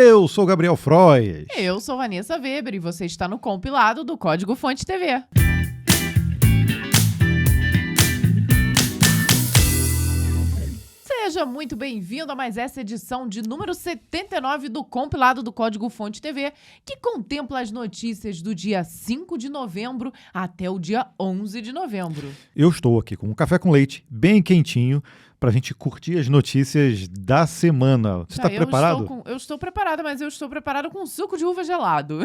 Eu sou Gabriel Frois. Eu sou Vanessa Weber e você está no compilado do Código Fonte TV. Seja muito bem-vindo a mais essa edição de número 79 do compilado do Código Fonte TV, que contempla as notícias do dia 5 de novembro até o dia 11 de novembro. Eu estou aqui com um café com leite bem quentinho para a gente curtir as notícias da semana. Você está preparado? Eu estou preparada, mas eu estou preparada com suco de uva gelado.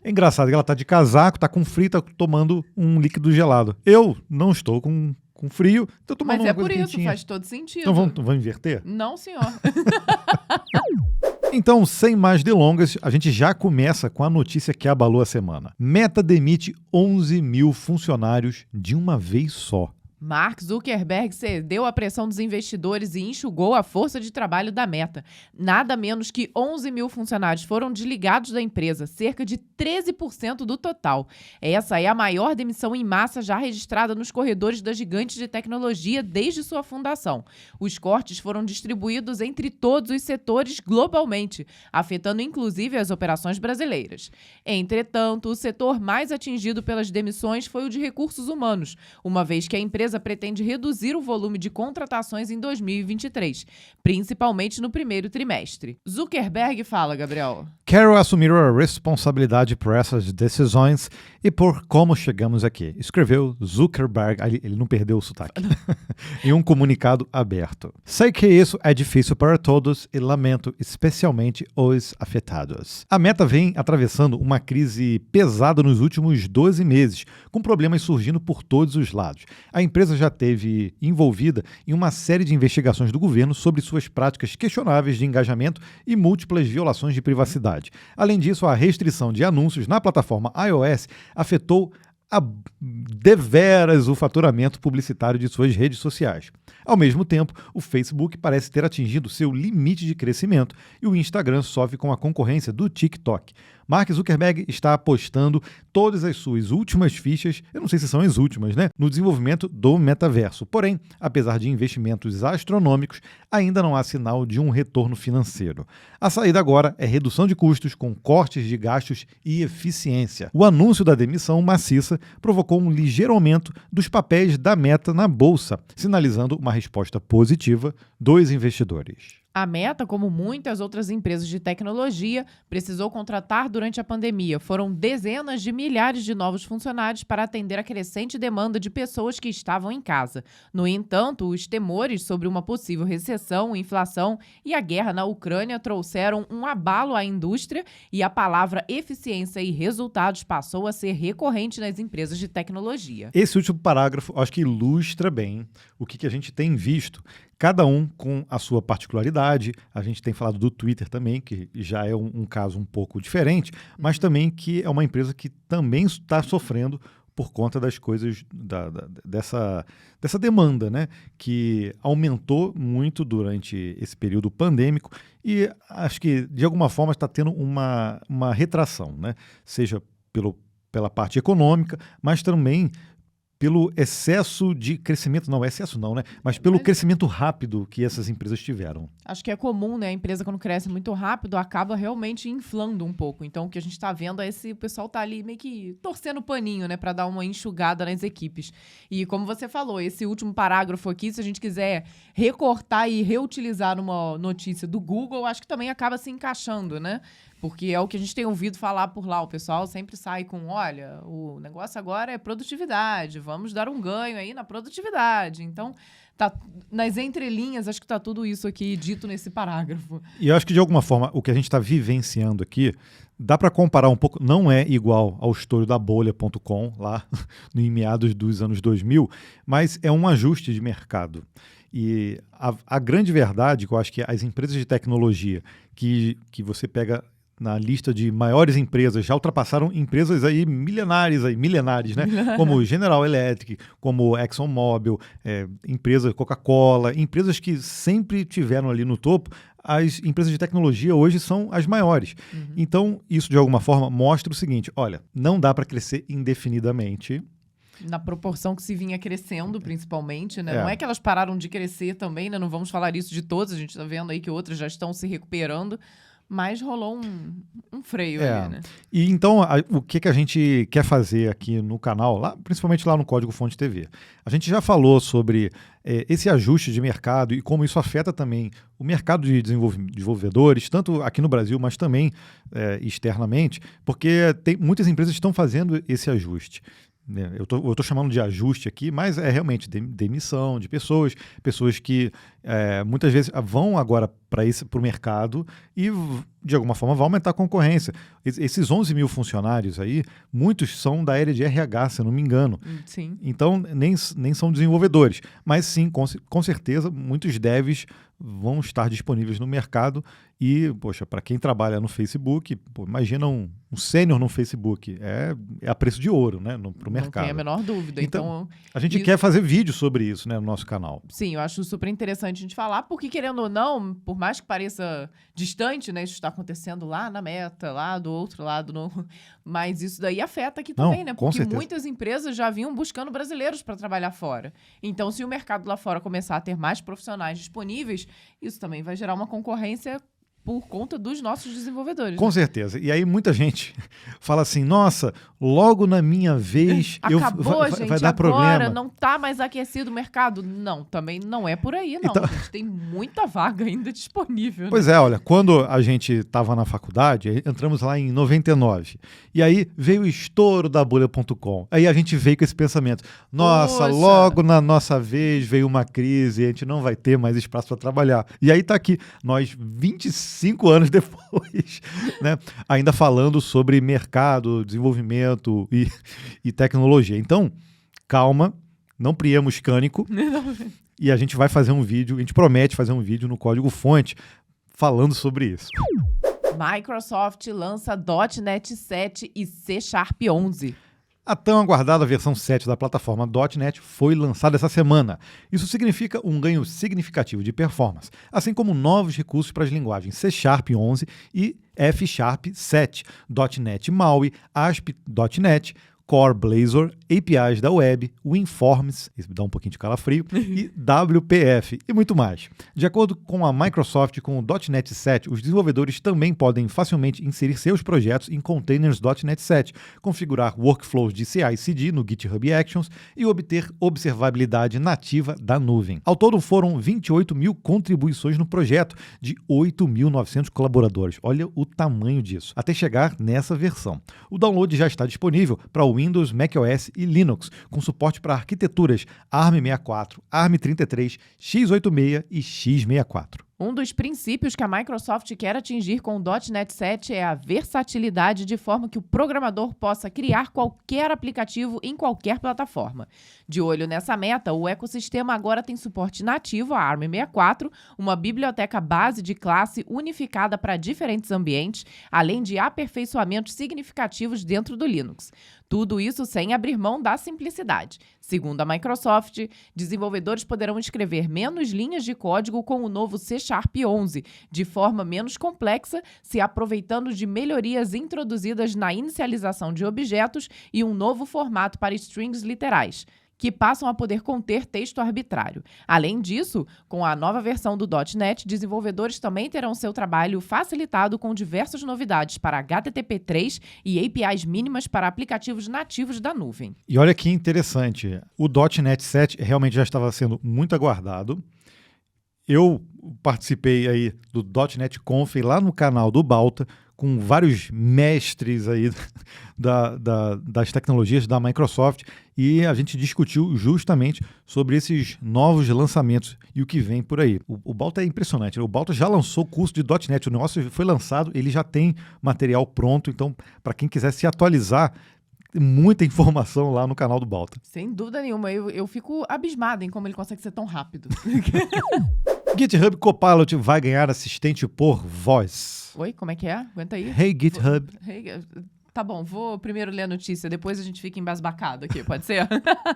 É engraçado que ela está de casaco, está com frio, está tomando um líquido gelado. Eu não estou com frio, estou tomando uma coisa quentinha. Mas é por isso, faz todo sentido. Então vamos inverter? Não, senhor. Então, sem mais delongas, a gente já começa com a notícia que abalou a semana. Meta demite 11 mil funcionários de uma vez só. Mark Zuckerberg cedeu à pressão dos investidores e enxugou a força de trabalho da Meta. Nada menos que 11 mil funcionários foram desligados da empresa, cerca de 13% do total. Essa é a maior demissão em massa já registrada nos corredores da gigante de tecnologia desde sua fundação. Os cortes foram distribuídos entre todos os setores globalmente, afetando inclusive as operações brasileiras. Entretanto, o setor mais atingido pelas demissões foi o de recursos humanos, uma vez que a empresa pretende reduzir o volume de contratações em 2023, principalmente no primeiro trimestre. Zuckerberg fala, Gabriel. Quero assumir a responsabilidade por essas decisões e por como chegamos aqui, escreveu Zuckerberg, ele não perdeu o sotaque, em um comunicado aberto. Sei que isso é difícil para todos e lamento especialmente os afetados. A Meta vem atravessando uma crise pesada nos últimos 12 meses, com problemas surgindo por todos os lados. A empresa já esteve envolvida em uma série de investigações do governo sobre suas práticas questionáveis de engajamento e múltiplas violações de privacidade. Além disso, a restrição de anúncios na plataforma iOS afetou deveras o faturamento publicitário de suas redes sociais. Ao mesmo tempo, o Facebook parece ter atingido seu limite de crescimento e o Instagram sofre com a concorrência do TikTok. Mark Zuckerberg está apostando todas as suas últimas fichas, eu não sei se são as últimas, no desenvolvimento do metaverso. Porém, apesar de investimentos astronômicos, ainda não há sinal de um retorno financeiro. A saída agora é redução de custos com cortes de gastos e eficiência. O anúncio da demissão maciça provocou um ligeiro aumento dos papéis da Meta na bolsa, sinalizando uma resposta positiva dos investidores. A Meta, como muitas outras empresas de tecnologia, precisou contratar durante a pandemia. Foram dezenas de milhares de novos funcionários para atender a crescente demanda de pessoas que estavam em casa. No entanto, os temores sobre uma possível recessão, inflação e a guerra na Ucrânia trouxeram um abalo à indústria e a palavra eficiência e resultados passou a ser recorrente nas empresas de tecnologia. Esse último parágrafo, acho que ilustra bem o que a gente tem visto. Cada um com a sua particularidade. A gente tem falado do Twitter também, que já é um caso um pouco diferente, mas também que é uma empresa que também está sofrendo por conta das coisas, dessa demanda, que aumentou muito durante esse período pandêmico e acho que, de alguma forma, está tendo uma retração, seja pela parte econômica, mas também pelo excesso de crescimento, mas pelo crescimento rápido que essas empresas tiveram. Acho que é comum, a empresa quando cresce muito rápido acaba realmente inflando um pouco. Então o que a gente está vendo é o pessoal tá ali meio que torcendo o paninho, para dar uma enxugada nas equipes. E como você falou, esse último parágrafo aqui, se a gente quiser recortar e reutilizar numa notícia do Google, acho que também acaba se encaixando, Porque é o que a gente tem ouvido falar por lá. O pessoal sempre sai com, olha, o negócio agora é produtividade, vamos dar um ganho aí na produtividade. Então, tá nas entrelinhas, acho que tá tudo isso aqui dito nesse parágrafo. E eu acho que, de alguma forma, o que a gente está vivenciando aqui, dá para comparar um pouco, não é igual ao estouro da bolha.com, lá em meados dos anos 2000, mas é um ajuste de mercado. E a grande verdade, que eu acho que as empresas de tecnologia que você pega na lista de maiores empresas, já ultrapassaram empresas aí milenares, como General Electric, como ExxonMobil, empresa Coca-Cola, empresas que sempre tiveram ali no topo. As empresas de tecnologia hoje são as maiores. Então, isso de alguma forma mostra o seguinte, olha, não dá para crescer indefinidamente. Na proporção que se vinha crescendo, principalmente, Não é que elas pararam de crescer também, Não vamos falar isso de todas, a gente está vendo aí que outras já estão se recuperando, Mas rolou um freio ali, né? E então, o que a gente quer fazer aqui no canal, principalmente lá no Código Fonte TV? A gente já falou sobre esse ajuste de mercado e como isso afeta também o mercado de desenvolvedores, tanto aqui no Brasil, mas também externamente, porque muitas empresas estão fazendo esse ajuste. Eu estou chamando de ajuste aqui, mas é realmente demissão de pessoas que muitas vezes vão agora para o mercado e, de alguma forma, vai aumentar a concorrência. Esses 11 mil funcionários aí, muitos são da área de RH, se eu não me engano. Sim. Então, nem são desenvolvedores, mas sim, com certeza, muitos devs vão estar disponíveis no mercado e, poxa, para quem trabalha no Facebook, imagina um sênior no Facebook, é a preço de ouro, né, para o mercado. Não tem a menor dúvida. Então a gente quer fazer vídeo sobre isso, né, no nosso canal. Sim, eu acho super interessante a gente falar, porque querendo ou não, por mais que pareça distante, né, isso está acontecendo lá na Meta, lá do outro lado, mas isso daí afeta aqui também, né, porque muitas empresas já vinham buscando brasileiros para trabalhar fora. Então, se o mercado lá fora começar a ter mais profissionais disponíveis, isso também vai gerar uma concorrência por conta dos nossos desenvolvedores. Com certeza. E aí muita gente fala assim, nossa, logo na minha vez vai dar problema. Agora não está mais aquecido o mercado. Não, também não é por aí, não. Então, gente, tem muita vaga ainda disponível. Pois é, olha, quando a gente estava na faculdade, entramos lá em 99. E aí veio o estouro da bolha.com. Aí a gente veio com esse pensamento, nossa, logo na nossa vez veio uma crise, a gente não vai ter mais espaço para trabalhar. E aí está aqui, nós 25 anos depois, né, ainda falando sobre mercado, desenvolvimento e tecnologia. Então, calma, não priemos cânico. E a gente vai fazer um vídeo, a gente promete fazer um vídeo no Código Fonte falando sobre isso. Microsoft lança .NET 7 e C# 11. A tão aguardada versão 7 da plataforma .NET foi lançada essa semana. Isso significa um ganho significativo de performance, assim como novos recursos para as linguagens C# 11 e F# 7, .NET MAUI, ASP.NET, Core Blazor, APIs da web, WinForms, isso me dá um pouquinho de calafrio, e WPF, e muito mais. De acordo com a Microsoft, com o .NET 7, os desenvolvedores também podem facilmente inserir seus projetos em containers .NET 7, configurar workflows de CI/CD no GitHub Actions e obter observabilidade nativa da nuvem. Ao todo foram 28 mil contribuições no projeto, de 8.900 colaboradores. Olha o tamanho disso, até chegar nessa versão. O download já está disponível para o Windows, macOS e Linux, com suporte para arquiteturas ARM64, ARM33, x86 e x64. Um dos princípios que a Microsoft quer atingir com o .NET 7 é a versatilidade, de forma que o programador possa criar qualquer aplicativo em qualquer plataforma. De olho nessa meta, o ecossistema agora tem suporte nativo a ARM64, uma biblioteca base de classe unificada para diferentes ambientes, além de aperfeiçoamentos significativos dentro do Linux. Tudo isso sem abrir mão da simplicidade. Segundo a Microsoft, desenvolvedores poderão escrever menos linhas de código com o novo C# 11, de forma menos complexa, se aproveitando de melhorias introduzidas na inicialização de objetos e um novo formato para strings literais, que passam a poder conter texto arbitrário. Além disso, com a nova versão do .NET, desenvolvedores também terão seu trabalho facilitado com diversas novidades para HTTP3 e APIs mínimas para aplicativos nativos da nuvem. E olha que interessante, o .NET 7 realmente já estava sendo muito aguardado. Eu participei aí do .NET Conf lá no canal do Balta, com vários mestres aí das tecnologias da Microsoft, e a gente discutiu justamente sobre esses novos lançamentos e o que vem por aí. O Balta é impressionante, o Balta já lançou o curso de .NET, o negócio foi lançado, ele já tem material pronto, então para quem quiser se atualizar, tem muita informação lá no canal do Balta. Sem dúvida nenhuma, eu fico abismada em como ele consegue ser tão rápido. GitHub Copilot vai ganhar assistente por voz. Oi, como é que é? Aguenta aí. Hey GitHub. Tá bom, vou primeiro ler a notícia, depois a gente fica embasbacado aqui, pode ser?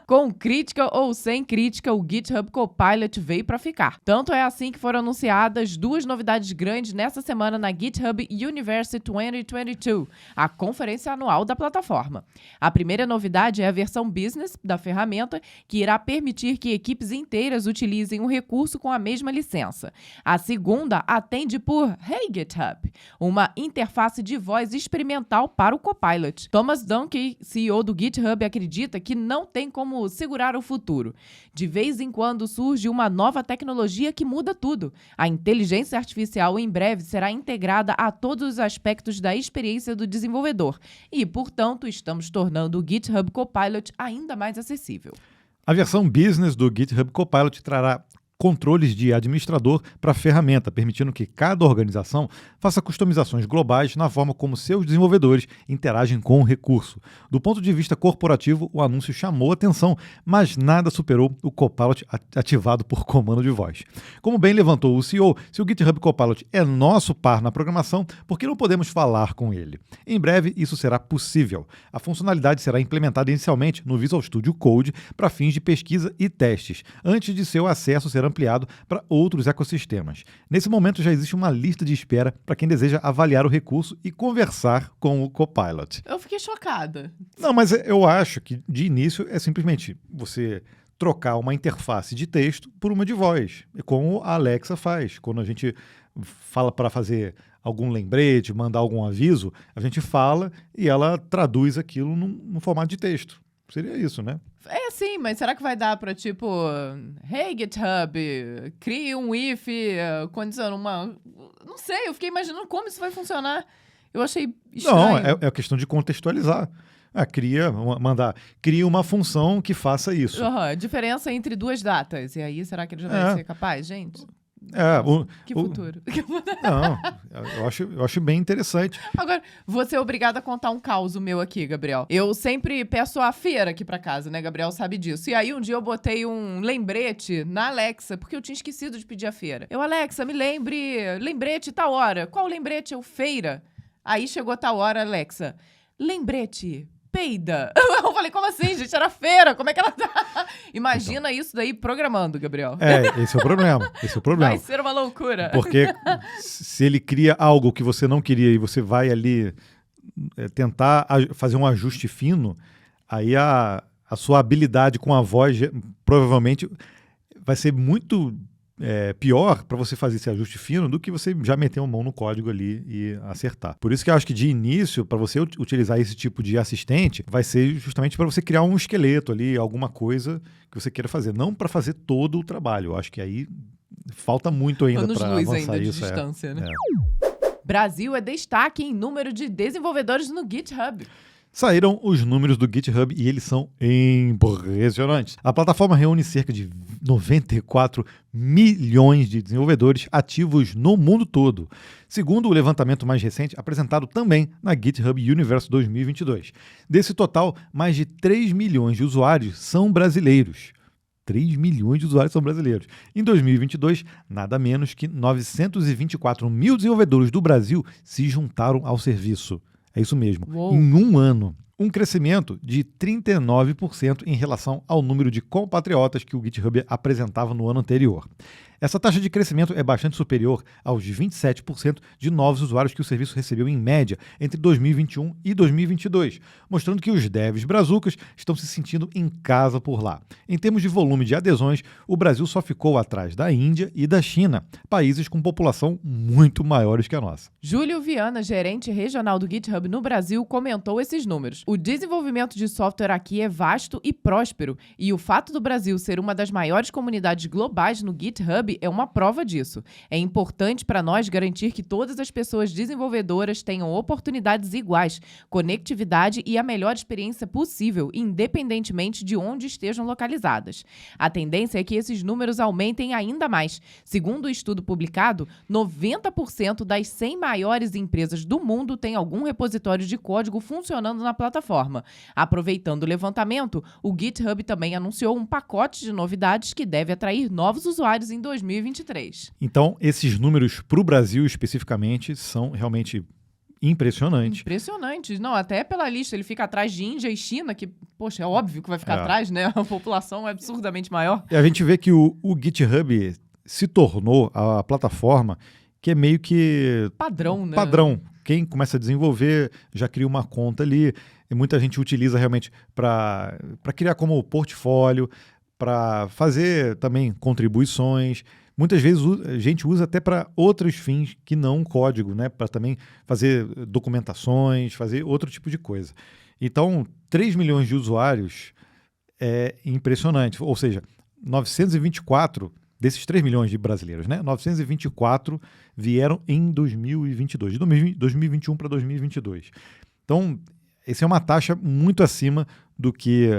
Com crítica ou sem crítica, o GitHub Copilot veio pra ficar. Tanto é assim que foram anunciadas duas novidades grandes nessa semana na GitHub University 2022, a conferência anual da plataforma. A primeira novidade é a versão Business da ferramenta, que irá permitir que equipes inteiras utilizem o recurso com a mesma licença. A segunda atende por Hey GitHub, uma interface de voz experimental para o Copilot. Thomas Dohmke, CEO do GitHub, acredita que não tem como segurar o futuro. De vez em quando surge uma nova tecnologia que muda tudo. A inteligência artificial em breve será integrada a todos os aspectos da experiência do desenvolvedor e, portanto, estamos tornando o GitHub Copilot ainda mais acessível. A versão Business do GitHub Copilot trará controles de administrador para a ferramenta, permitindo que cada organização faça customizações globais na forma como seus desenvolvedores interagem com o recurso. Do ponto de vista corporativo, o anúncio chamou atenção, mas nada superou o Copilot ativado por comando de voz. Como bem levantou o CEO, se o GitHub Copilot é nosso par na programação, por que não podemos falar com ele? Em breve, isso será possível. A funcionalidade será implementada inicialmente no Visual Studio Code para fins de pesquisa e testes, antes de seu acesso ser ampliado para outros ecossistemas. Nesse momento já existe uma lista de espera para quem deseja avaliar o recurso e conversar com o Copilot. Eu fiquei chocada. Não, mas eu acho que de início é simplesmente você trocar uma interface de texto por uma de voz, como a Alexa faz. Quando a gente fala para fazer algum lembrete, mandar algum aviso, a gente fala e ela traduz aquilo no formato de texto. Seria isso, né? É sim, mas será que vai dar pra tipo, hey GitHub, crie um if, condiciona uma... Não sei, eu fiquei imaginando como isso vai funcionar. Eu achei estranho. Não, é questão de contextualizar. Cria uma função que faça isso. Diferença entre duas datas. E aí, será que ele já vai ser capaz, gente? Que futuro. Não, eu acho bem interessante. Agora, vou ser obrigada a contar um caos meu aqui, Gabriel. Eu sempre peço a feira aqui pra casa, né? Gabriel sabe disso. E aí, um dia eu botei um lembrete na Alexa, porque eu tinha esquecido de pedir a feira. Alexa, me lembrete tal hora. Qual lembrete? Feira. Aí chegou tal hora, Alexa, lembrete, peida. Eu falei, como assim, gente? Era feira, como é que ela tá? Imagina isso daí programando, Gabriel. Esse é o problema. Vai ser uma loucura. Porque se ele cria algo que você não queria e você vai ali tentar fazer um ajuste fino, aí a sua habilidade com a voz provavelmente vai ser muito pior para você fazer esse ajuste fino do que você já meter a mão no código ali e acertar. Por isso que eu acho que de início, para você utilizar esse tipo de assistente, vai ser justamente para você criar um esqueleto ali, alguma coisa que você queira fazer, não para fazer todo o trabalho. Eu acho que aí falta muito ainda para avançar ainda de isso. Distância, né? Brasil é destaque em número de desenvolvedores no GitHub. Saíram os números do GitHub e eles são impressionantes. A plataforma reúne cerca de 94 milhões de desenvolvedores ativos no mundo todo, segundo o levantamento mais recente apresentado também na GitHub Universe 2022. Desse total, mais de 3 milhões de usuários são brasileiros. 3 milhões de usuários são brasileiros. Em 2022, nada menos que 924 mil desenvolvedores do Brasil se juntaram ao serviço. É isso mesmo. Uou. Em um ano. Um crescimento de 39% em relação ao número de compatriotas que o GitHub apresentava no ano anterior. Essa taxa de crescimento é bastante superior aos 27% de novos usuários que o serviço recebeu em média entre 2021 e 2022, mostrando que os devs brazucas estão se sentindo em casa por lá. Em termos de volume de adesões, o Brasil só ficou atrás da Índia e da China, países com população muito maiores que a nossa. Júlio Viana, gerente regional do GitHub no Brasil, comentou esses números. O desenvolvimento de software aqui é vasto e próspero, e o fato do Brasil ser uma das maiores comunidades globais no GitHub é uma prova disso. É importante para nós garantir que todas as pessoas desenvolvedoras tenham oportunidades iguais, conectividade e a melhor experiência possível, independentemente de onde estejam localizadas. A tendência é que esses números aumentem ainda mais. Segundo o estudo publicado, 90% das 100 maiores empresas do mundo têm algum repositório de código funcionando na plataforma. Aproveitando o levantamento, o GitHub também anunciou um pacote de novidades que deve atrair novos usuários em 2023. Então, esses números para o Brasil especificamente são realmente impressionante. Impressionante. Não, até pela lista, ele fica atrás de Índia e China, que, poxa, é óbvio que vai ficar atrás, né? A população é absurdamente maior. E a gente vê que o GitHub se tornou a plataforma que é meio que... Padrão, né? Padrão. Quem começa a desenvolver já cria uma conta ali, e muita gente utiliza realmente para criar como portfólio, para fazer também contribuições. Muitas vezes a gente usa até para outros fins que não código, né? Para também fazer documentações, fazer outro tipo de coisa. Então, 3 milhões de usuários é impressionante. Ou seja, 924 desses 3 milhões de brasileiros, né? 924 vieram em 2022, de 2021 para 2022. Então, essa é uma taxa muito acima do que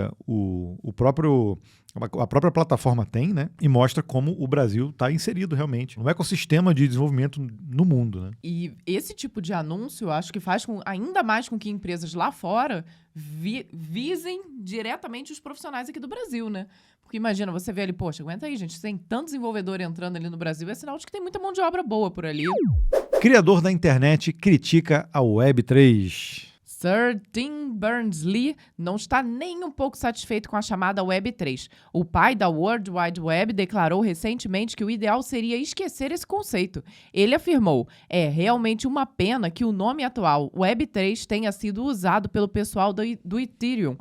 a própria plataforma tem, né? E mostra como o Brasil está inserido realmente no ecossistema de desenvolvimento no mundo, né? E esse tipo de anúncio, eu acho que faz ainda mais com que empresas lá fora visem diretamente os profissionais aqui do Brasil, né? Porque imagina, você vê ali, poxa, aguenta aí, gente, tem tanto desenvolvedor entrando ali no Brasil, é sinal de que tem muita mão de obra boa por ali. Criador da internet critica a Web3. Sir Tim Berners-Lee não está nem um pouco satisfeito com a chamada Web3. O pai da World Wide Web declarou recentemente que o ideal seria esquecer esse conceito. Ele afirmou: é realmente uma pena que o nome atual, Web3, tenha sido usado pelo pessoal do Ethereum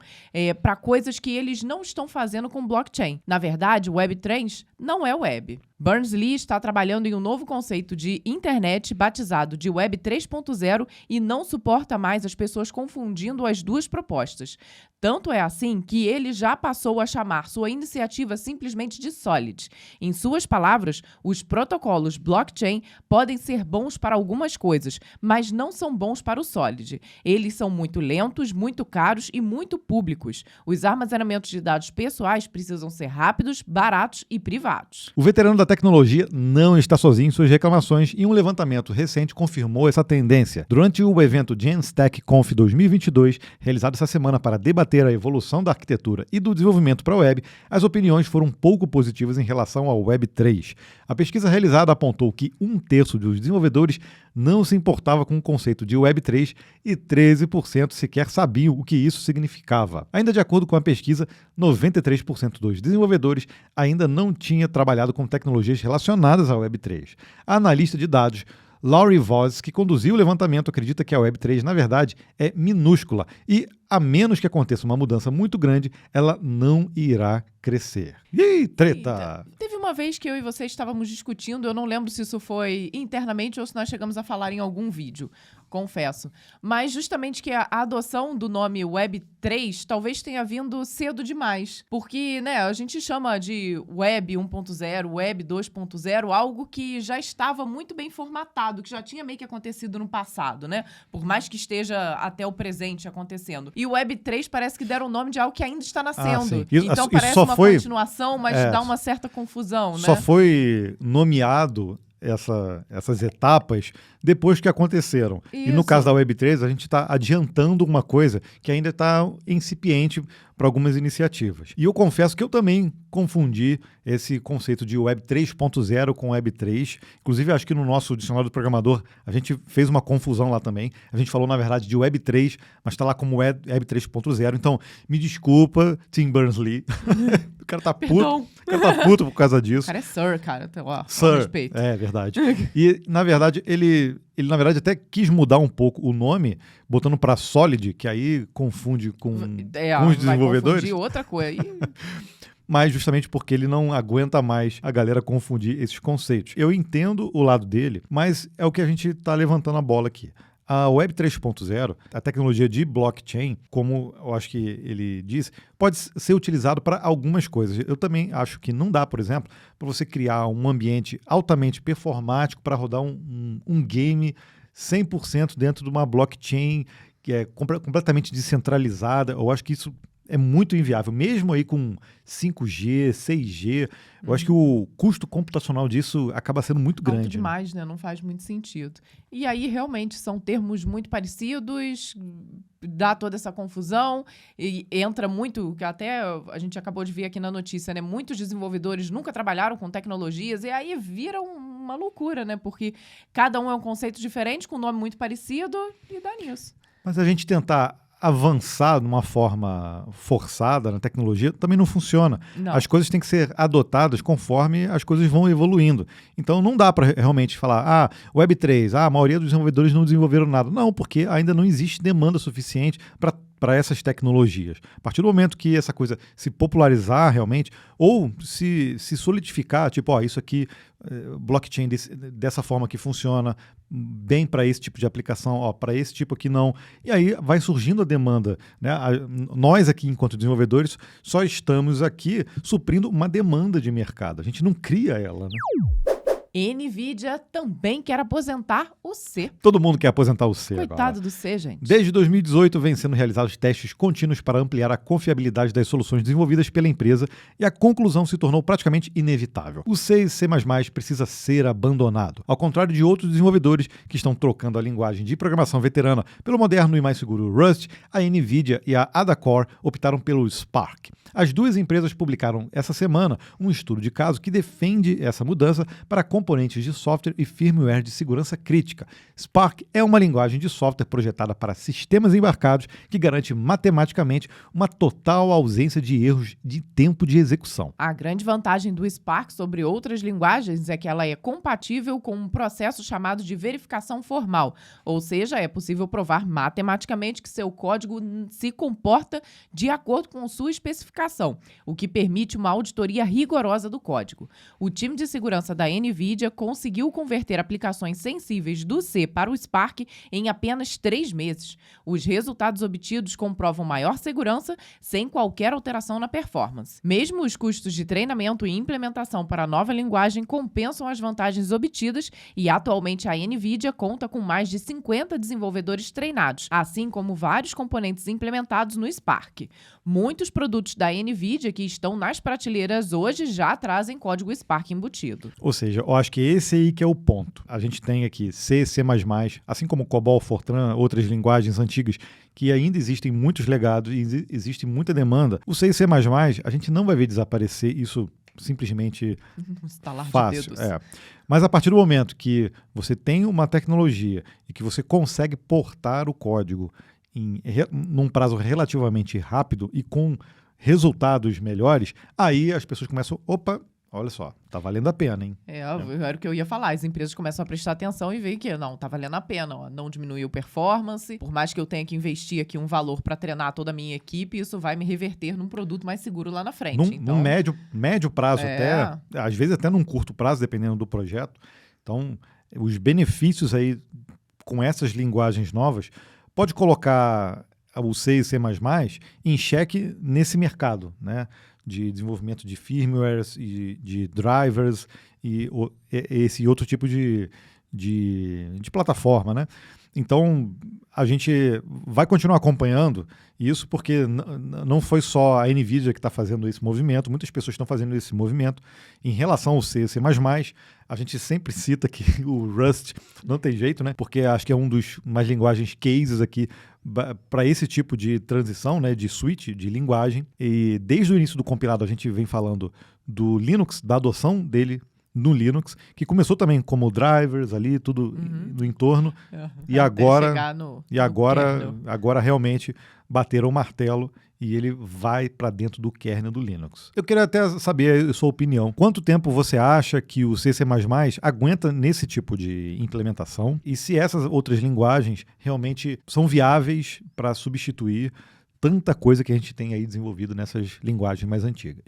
para coisas que eles não estão fazendo com blockchain. Na verdade, Web3 não é web. Berners-Lee está trabalhando em um novo conceito de internet batizado de Web 3.0 e não suporta mais as pessoas confundindo as duas propostas. Tanto é assim que ele já passou a chamar sua iniciativa simplesmente de Solid. Em suas palavras, os protocolos blockchain podem ser bons para algumas coisas, mas não são bons para o Solid. Eles são muito lentos, muito caros e muito públicos. Os armazenamentos de dados pessoais precisam ser rápidos, baratos e privados. O veterano da tecnologia não está sozinho em suas reclamações e um levantamento recente confirmou essa tendência. Durante o evento Genstack Conf 2022, realizado essa semana para debater a evolução da arquitetura e do desenvolvimento para a web, as opiniões foram pouco positivas em relação ao Web 3. A pesquisa realizada apontou que 1/3 dos desenvolvedores não se importava com o conceito de Web 3 e 13% sequer sabiam o que isso significava. Ainda de acordo com a pesquisa, 93% dos desenvolvedores ainda não tinha trabalhado com tecnologias relacionadas ao Web 3. A analista de dados Laurie Voss, que conduziu o levantamento, acredita que a Web3, na verdade, é minúscula e, a menos que aconteça uma mudança muito grande, ela não irá crescer. Ih, treta! Teve uma vez que eu e você estávamos discutindo, eu não lembro se isso foi internamente ou se nós chegamos a falar em algum vídeo, confesso. Mas justamente que a adoção do nome Web3 talvez tenha vindo cedo demais. Porque, né, a gente chama de Web 1.0, Web 2.0, algo que já estava muito bem formatado, que já tinha meio que acontecido no passado, né? Por mais que esteja até o presente acontecendo. E o Web3 parece que deram o nome de algo que ainda está nascendo. Então parece uma continuação, mas dá uma certa confusão, né? Só foi nomeado essas etapas depois que aconteceram. Isso. E no caso da Web3, a gente está adiantando uma coisa que ainda está incipiente para algumas iniciativas. E eu confesso que eu também confundi esse conceito de Web 3.0 com Web 3. Inclusive, acho que no nosso dicionário do programador, a gente fez uma confusão lá também. A gente falou, na verdade, de Web 3, mas está lá como Web 3.0. Então, me desculpa, Tim Berners-Lee. O cara tá puto. O cara tá puto por causa disso. O cara é Sir, cara. Então, ó, Sir, respeito. é verdade. E, na verdade, ele na verdade até quis mudar um pouco o nome, botando para Solid, que aí confunde com os desenvolvedores. Vai confundir outra coisa. Mas justamente porque ele não aguenta mais a galera confundir esses conceitos. Eu entendo o lado dele, mas é o que a gente está levantando a bola aqui. A Web 3.0, a tecnologia de blockchain, como eu acho que ele disse, pode ser utilizado para algumas coisas. Eu também acho que não dá, por exemplo, para você criar um ambiente altamente performático para rodar um game 100% dentro de uma blockchain que é completamente descentralizada. Eu acho que isso é muito inviável. Mesmo aí com 5G, 6G, eu acho que o custo computacional disso acaba sendo muito grande. Alto demais, né? Não faz muito sentido. E aí, realmente, são termos muito parecidos, dá toda essa confusão e entra muito, que até a gente acabou de ver aqui na notícia, né? Muitos desenvolvedores nunca trabalharam com tecnologias e aí vira uma uma loucura, né? Porque cada um é um conceito diferente, com um nome muito parecido, e dá nisso. Mas a gente tentar avançar de uma forma forçada na tecnologia também não funciona. Não. As coisas têm que ser adotadas conforme as coisas vão evoluindo. Então não dá para realmente falar, Web3, a maioria dos desenvolvedores não desenvolveram nada. Não, porque ainda não existe demanda suficiente para essas tecnologias. A partir do momento que essa coisa se popularizar realmente, ou se solidificar, tipo, isso aqui, blockchain dessa forma que funciona bem para esse tipo de aplicação, para esse tipo aqui não. E aí vai surgindo a demanda, né? Nós aqui, enquanto desenvolvedores, só estamos aqui suprindo uma demanda de mercado. A gente não cria ela, né? NVIDIA também quer aposentar o C. Todo mundo quer aposentar o C agora. Coitado do C, gente. Desde 2018, vem sendo realizados testes contínuos para ampliar a confiabilidade das soluções desenvolvidas pela empresa e a conclusão se tornou praticamente inevitável. O C e C++ precisa ser abandonado. Ao contrário de outros desenvolvedores que estão trocando a linguagem de programação veterana pelo moderno e mais seguro Rust, a NVIDIA e a Ada Core optaram pelo Spark. As duas empresas publicaram essa semana um estudo de caso que defende essa mudança para componentes de software e firmware de segurança crítica. Spark é uma linguagem de software projetada para sistemas embarcados que garante matematicamente uma total ausência de erros de tempo de execução. A grande vantagem do Spark sobre outras linguagens é que ela é compatível com um processo chamado de verificação formal, ou seja, é possível provar matematicamente que seu código se comporta de acordo com sua especificação, o que permite uma auditoria rigorosa do código. O time de segurança da NVIDIA conseguiu converter aplicações sensíveis do C para o Spark em apenas 3 meses. Os resultados obtidos comprovam maior segurança sem qualquer alteração na performance. Mesmo os custos de treinamento e implementação para a nova linguagem compensam as vantagens obtidas e atualmente a NVIDIA conta com mais de 50 desenvolvedores treinados, assim como vários componentes implementados no Spark. Muitos produtos da NVIDIA que estão nas prateleiras hoje já trazem código Spark embutido. Ou seja, eu acho que esse aí que é o ponto. A gente tem aqui C, C++, assim como COBOL, Fortran, outras linguagens antigas que ainda existem muitos legados e existe muita demanda. O C e C++, a gente não vai ver desaparecer isso simplesmente fácil. De dedos. Mas a partir do momento que você tem uma tecnologia e que você consegue portar o código num prazo relativamente rápido e com resultados melhores, aí as pessoas começam, olha só, tá valendo a pena, hein? Era o que eu ia falar. As empresas começam a prestar atenção e veem que não, tá valendo a pena. Ó, não diminuiu performance. Por mais que eu tenha que investir aqui um valor para treinar toda a minha equipe, isso vai me reverter num produto mais seguro lá na frente. Num médio prazo até, às vezes até num curto prazo, dependendo do projeto. Então, os benefícios aí com essas linguagens novas pode colocar o C e C++ em xeque nesse mercado, né? De desenvolvimento de firmwares e de drivers e esse outro tipo de plataforma, né? Então, a gente vai continuar acompanhando isso porque não foi só a NVIDIA que está fazendo esse movimento, muitas pessoas estão fazendo esse movimento. Em relação ao C e C++, a gente sempre cita que o Rust não tem jeito, né? Porque acho que é um dos mais linguagens cases aqui para esse tipo de transição, né, de switch, de linguagem. E desde o início do compilado a gente vem falando do Linux, da adoção dele no Linux, que começou também como drivers ali, tudo no entorno. E agora realmente bateram o martelo e ele vai para dentro do kernel do Linux. Eu queria até saber a sua opinião. Quanto tempo você acha que o C++ aguenta nesse tipo de implementação? E se essas outras linguagens realmente são viáveis para substituir tanta coisa que a gente tem aí desenvolvido nessas linguagens mais antigas?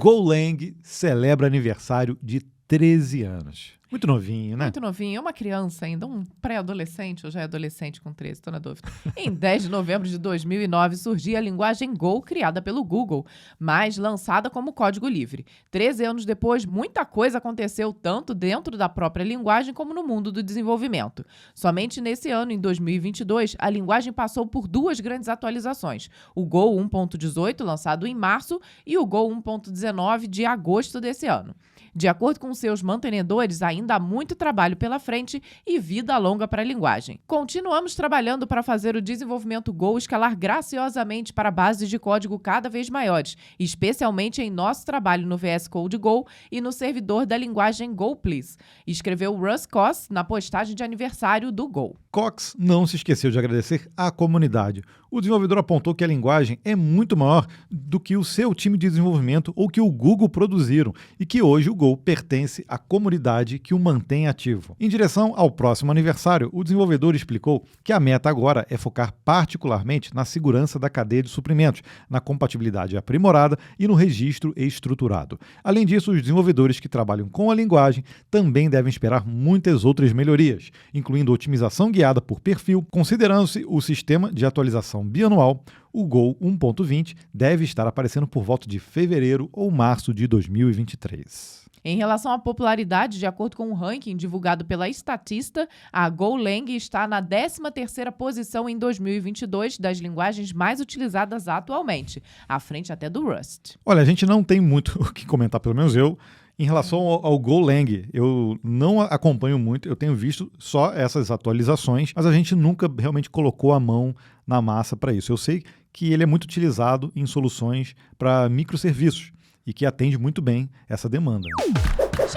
Golang celebra aniversário de 13 anos. Muito novinho, né? Muito novinho. É uma criança ainda, um pré-adolescente, ou já é adolescente com 13, estou na dúvida. Em 10 de novembro de 2009, surgia a linguagem Go, criada pelo Google, mas lançada como código livre. 13 anos depois, muita coisa aconteceu tanto dentro da própria linguagem como no mundo do desenvolvimento. Somente nesse ano, em 2022, a linguagem passou por 2 grandes atualizações. O Go 1.18, lançado em março, e o Go 1.19, de agosto desse ano. De acordo com seus mantenedores, ainda ainda há muito trabalho pela frente e vida longa para a linguagem. Continuamos trabalhando para fazer o desenvolvimento Go escalar graciosamente para bases de código cada vez maiores, especialmente em nosso trabalho no VS Code Go e no servidor da linguagem Go Please, escreveu Russ Coss na postagem de aniversário do Go. Cox não se esqueceu de agradecer à comunidade. O desenvolvedor apontou que a linguagem é muito maior do que o seu time de desenvolvimento ou que o Google produziram e que hoje o Go pertence à comunidade que o mantém ativo. Em direção ao próximo aniversário, o desenvolvedor explicou que a meta agora é focar particularmente na segurança da cadeia de suprimentos, na compatibilidade aprimorada e no registro estruturado. Além disso, os desenvolvedores que trabalham com a linguagem também devem esperar muitas outras melhorias, incluindo otimização guiada por perfil. Considerando-se o sistema de atualização bianual, o Go 1.20 deve estar aparecendo por volta de fevereiro ou março de 2023. Em relação à popularidade, de acordo com um ranking divulgado pela Statista, a Golang está na 13ª posição em 2022 das linguagens mais utilizadas atualmente, à frente até do Rust. Olha, a gente não tem muito o que comentar, pelo menos eu. Em relação ao Golang, eu não acompanho muito, eu tenho visto só essas atualizações, mas a gente nunca realmente colocou a mão na massa para isso. Eu sei que ele é muito utilizado em soluções para microserviços e que atende muito bem essa demanda.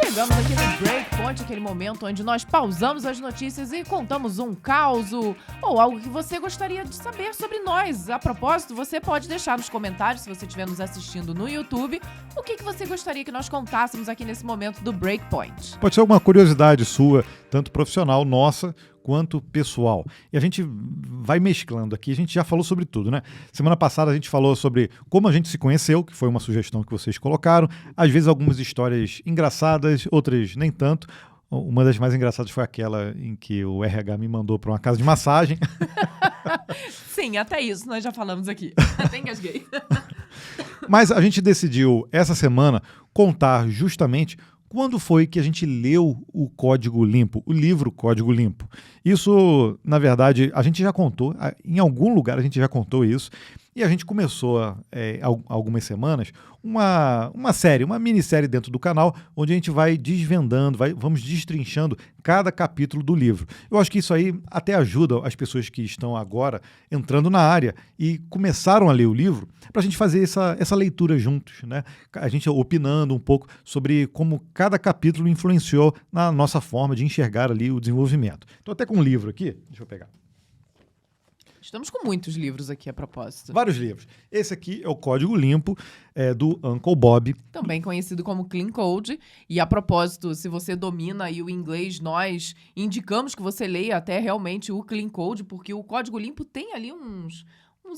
Chegamos aqui no Breakpoint, aquele momento onde nós pausamos as notícias e contamos um caos ou algo que você gostaria de saber sobre nós. A propósito, você pode deixar nos comentários, se você estiver nos assistindo no YouTube, o que você gostaria que nós contássemos aqui nesse momento do Breakpoint. Pode ser alguma curiosidade sua, tanto profissional, nossa, quanto pessoal. E a gente vai mesclando aqui, a gente já falou sobre tudo, né? Semana passada a gente falou sobre como a gente se conheceu, que foi uma sugestão que vocês colocaram. Às vezes algumas histórias engraçadas, outras nem tanto. Uma das mais engraçadas foi aquela em que o RH me mandou para uma casa de massagem. Sim, até isso nós já falamos aqui. Até engasguei. Mas a gente decidiu, essa semana, contar justamente quando foi que a gente leu o Código Limpo, o livro Código Limpo. Isso, na verdade, a gente já contou, em algum lugar a gente já contou isso, e a gente começou há algumas semanas uma série, uma minissérie dentro do canal, onde a gente vai desvendando, vamos destrinchando cada capítulo do livro. Eu acho que isso aí até ajuda as pessoas que estão agora entrando na área e começaram a ler o livro, para a gente fazer essa leitura juntos, né? A gente opinando um pouco sobre como cada capítulo influenciou na nossa forma de enxergar ali o desenvolvimento. Estou até com um livro aqui, deixa eu pegar. Estamos com muitos livros aqui a propósito. Vários livros. Esse aqui é o Código Limpo, do Uncle Bob. Também conhecido como Clean Code. E a propósito, se você domina aí o inglês, nós indicamos que você leia até realmente o Clean Code, porque o Código Limpo tem ali uns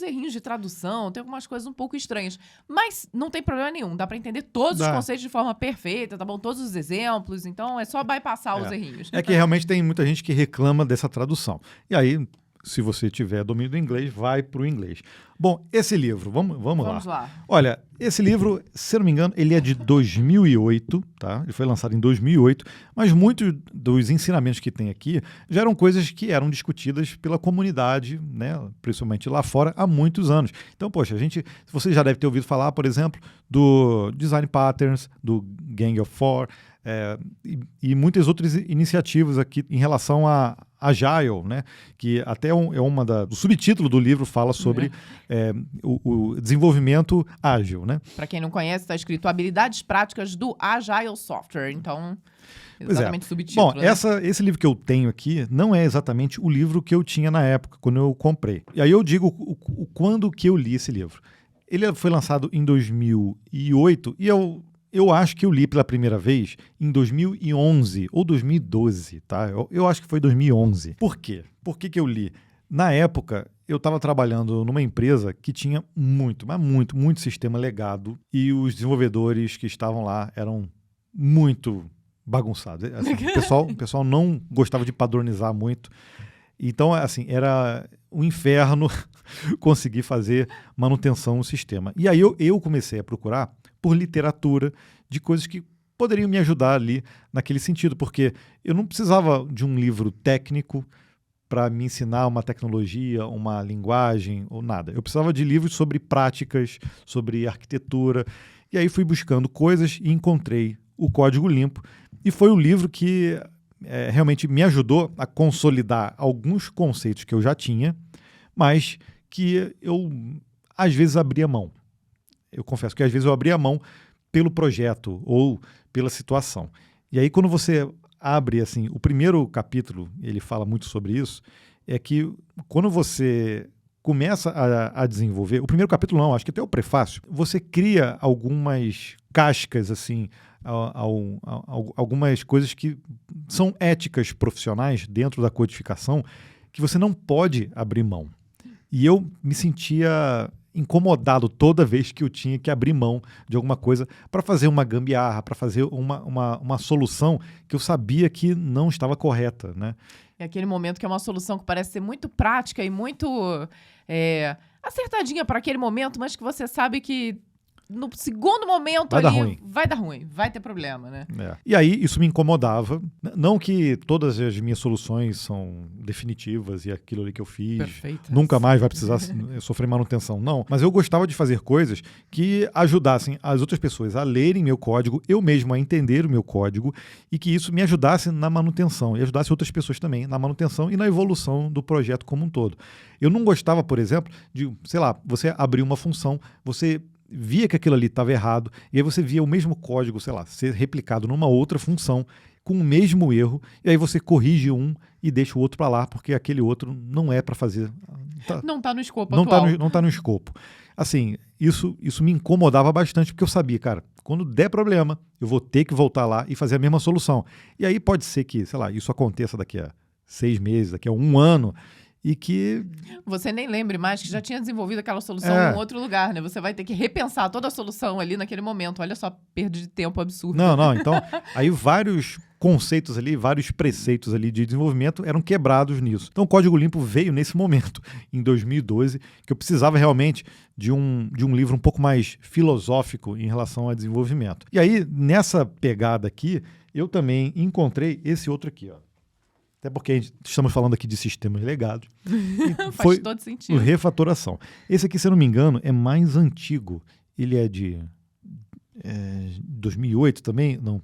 errinhos de tradução, tem algumas coisas um pouco estranhas. Mas não tem problema nenhum, dá para entender todos os conceitos de forma perfeita, tá bom? Todos os exemplos, então é só bypassar os errinhos. É que realmente tem muita gente que reclama dessa tradução. E aí, se você tiver domínio do inglês, vai para o inglês. Bom, esse livro, vamos lá. Olha, esse livro, se eu não me engano, ele é de 2008, tá? Ele foi lançado em 2008, mas muitos dos ensinamentos que tem aqui já eram coisas que eram discutidas pela comunidade, né? Principalmente lá fora, há muitos anos. Então, poxa, você já deve ter ouvido falar, por exemplo, do Design Patterns, do Gang of Four, e muitas outras iniciativas aqui em relação a Agile, né? Que até o subtítulo do livro fala sobre o desenvolvimento ágil, né? Para quem não conhece, está escrito habilidades práticas do Agile Software. Então, exatamente o subtítulo. Bom, esse livro que eu tenho aqui não é exatamente o livro que eu tinha na época, quando eu comprei. E aí eu digo quando que eu li esse livro. Ele foi lançado em 2008 e eu acho que eu li pela primeira vez em 2011 ou 2012, tá? Eu acho que foi 2011. Por quê? Por que eu li? Na época, eu estava trabalhando numa empresa que tinha muito sistema legado e os desenvolvedores que estavam lá eram muito bagunçados. Assim, o pessoal não gostava de padronizar muito. Então, assim, era um inferno conseguir fazer manutenção no sistema. E aí eu comecei a procurar por literatura de coisas que poderiam me ajudar ali naquele sentido, porque eu não precisava de um livro técnico para me ensinar uma tecnologia, uma linguagem ou nada. Eu precisava de livros sobre práticas, sobre arquitetura, e aí fui buscando coisas e encontrei o Código Limpo, E foi o livro que realmente me ajudou a consolidar alguns conceitos que eu já tinha, mas que eu, às vezes, abria mão. Eu confesso que, às vezes, eu abria mão pelo projeto ou pela situação. E aí, quando você abre, assim, o primeiro capítulo, ele fala muito sobre isso, é que quando você começa a desenvolver, o primeiro capítulo não, acho que até o prefácio, você cria algumas cascas, assim, algumas coisas que são éticas profissionais dentro da codificação que você não pode abrir mão. E eu me sentia incomodado toda vez que eu tinha que abrir mão de alguma coisa para fazer uma gambiarra, para fazer uma solução que eu sabia que não estava correta, né? É aquele momento que é uma solução que parece ser muito prática e muito acertadinha para aquele momento, mas que você sabe que no segundo momento vai ali dar ruim, vai ter problema, né? E aí isso me incomodava. Não que todas as minhas soluções são definitivas e aquilo ali que eu fiz Perfeitas. nunca mais vai precisar sofrer manutenção, não. Mas eu gostava de fazer coisas que ajudassem as outras pessoas a lerem meu código, eu mesmo a entender o meu código e que isso me ajudasse na manutenção e ajudasse outras pessoas também na manutenção e na evolução do projeto como um todo. Eu não gostava, por exemplo, de, sei lá, você abrir uma função, você via que aquilo ali estava errado, e aí você via o mesmo código, sei lá, ser replicado numa outra função com o mesmo erro, e aí você corrige um e deixa o outro para lá, porque aquele outro não é para fazer. Não está no escopo atual. Não está no escopo. Assim, isso me incomodava bastante, porque eu sabia, cara, quando der problema, eu vou ter que voltar lá e fazer a mesma solução. E aí pode ser que, sei lá, isso aconteça daqui a 6 meses, daqui a 1 ano, e que você nem lembre mais que já tinha desenvolvido aquela solução em um outro lugar, né? Você vai ter que repensar toda a solução ali naquele momento. Olha só, perda de tempo absurda. Não. Então, aí vários conceitos ali, vários preceitos ali de desenvolvimento eram quebrados nisso. Então, o Código Limpo veio nesse momento, em 2012, que eu precisava realmente de um livro um pouco mais filosófico em relação a desenvolvimento. E aí, nessa pegada aqui, eu também encontrei esse outro aqui, ó. Até porque estamos falando aqui de sistemas legados. Faz todo sentido. Refatoração. Esse aqui, se eu não me engano, é mais antigo. Ele é de 2008 também? Não,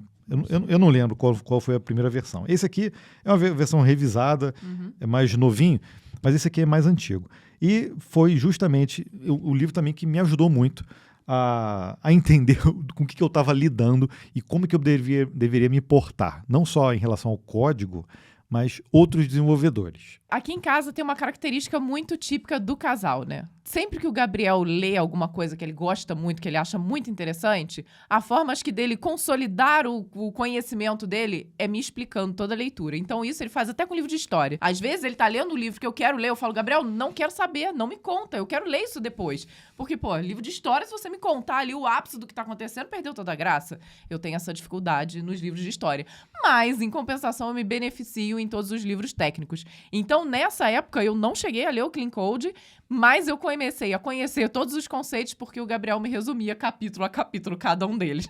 eu não lembro qual foi a primeira versão. Esse aqui é uma versão revisada, é mais novinho, mas esse aqui é mais antigo. E foi justamente o livro também que me ajudou muito a entender com o que eu estava lidando e como que eu deveria me portar. Não só em relação ao código, mas outros desenvolvedores. Aqui em casa tem uma característica muito típica do casal, né? Sempre que o Gabriel lê alguma coisa que ele gosta muito, que ele acha muito interessante, a forma, acho que, dele consolidar o conhecimento dele é me explicando toda a leitura. Então, isso ele faz até com livro de história. Às vezes, ele tá lendo um livro que eu quero ler, eu falo, Gabriel, não quero saber, não me conta, eu quero ler isso depois. Porque, pô, livro de história, se você me contar ali o ápice do que tá acontecendo, perdeu toda a graça. Eu tenho essa dificuldade nos livros de história. Mas, em compensação, eu me beneficio em todos os livros técnicos. Então, nessa época, eu não cheguei a ler o Clean Code, mas eu comecei a conhecer todos os conceitos porque o Gabriel me resumia capítulo a capítulo cada um deles.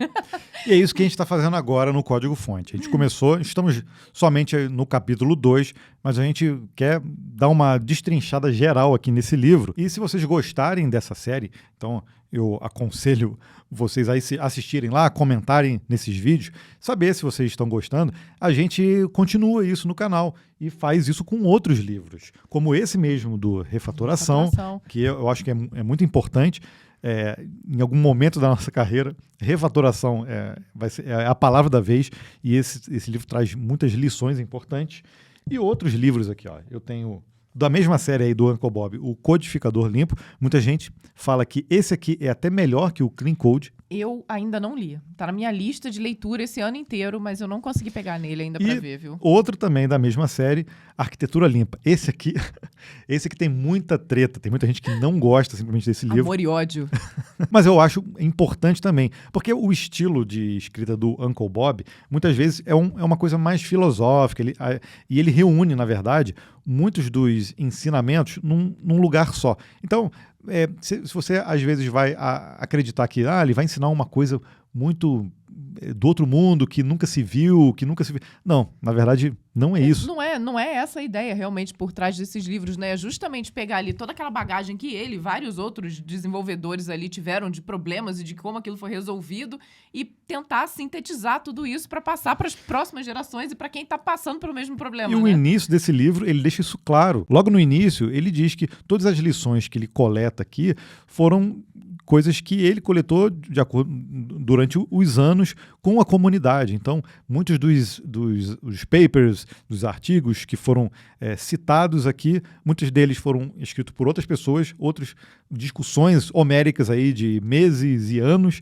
E é isso que a gente está fazendo agora no Código-Fonte. A gente começou, estamos somente no capítulo 2, mas a gente quer dar uma destrinchada geral aqui nesse livro. E se vocês gostarem dessa série, então eu aconselho vocês a assistirem lá, comentarem nesses vídeos, saber se vocês estão gostando. A gente continua isso no canal e faz isso com outros livros, como esse mesmo do Refatoração, que eu acho que é muito importante. Em algum momento da nossa carreira, refatoração vai ser a palavra da vez, e esse livro traz muitas lições importantes. E outros livros aqui, ó, eu tenho da mesma série aí do Uncle Bob, o Codificador Limpo. Muita gente fala que esse aqui é até melhor que o Clean Code. Eu ainda não li. Tá na minha lista de leitura esse ano inteiro, mas eu não consegui pegar nele ainda pra ver, viu? Outro também da mesma série, Arquitetura Limpa. Esse aqui tem muita treta, tem muita gente que não gosta simplesmente desse livro. Amor e ódio. Mas eu acho importante também, porque o estilo de escrita do Uncle Bob, muitas vezes é uma coisa mais filosófica, e ele reúne, na verdade, muitos dos ensinamentos num lugar só. Então, se você às vezes vai acreditar que ele vai ensinar uma coisa muito do outro mundo, que nunca se viu, que nunca se viu. Não, na verdade, não é isso. Não é essa a ideia realmente por trás desses livros, né? É justamente pegar ali toda aquela bagagem que ele e vários outros desenvolvedores ali tiveram de problemas e de como aquilo foi resolvido e tentar sintetizar tudo isso para passar para as próximas gerações e para quem está passando pelo mesmo problema. E o início desse livro, ele deixa isso claro. Logo no início, ele diz que todas as lições que ele coleta aqui foram coisas que ele coletou durante os anos com a comunidade. Então, muitos dos papers, dos artigos que foram citados aqui, muitos deles foram escritos por outras pessoas, outras discussões homéricas aí de meses e anos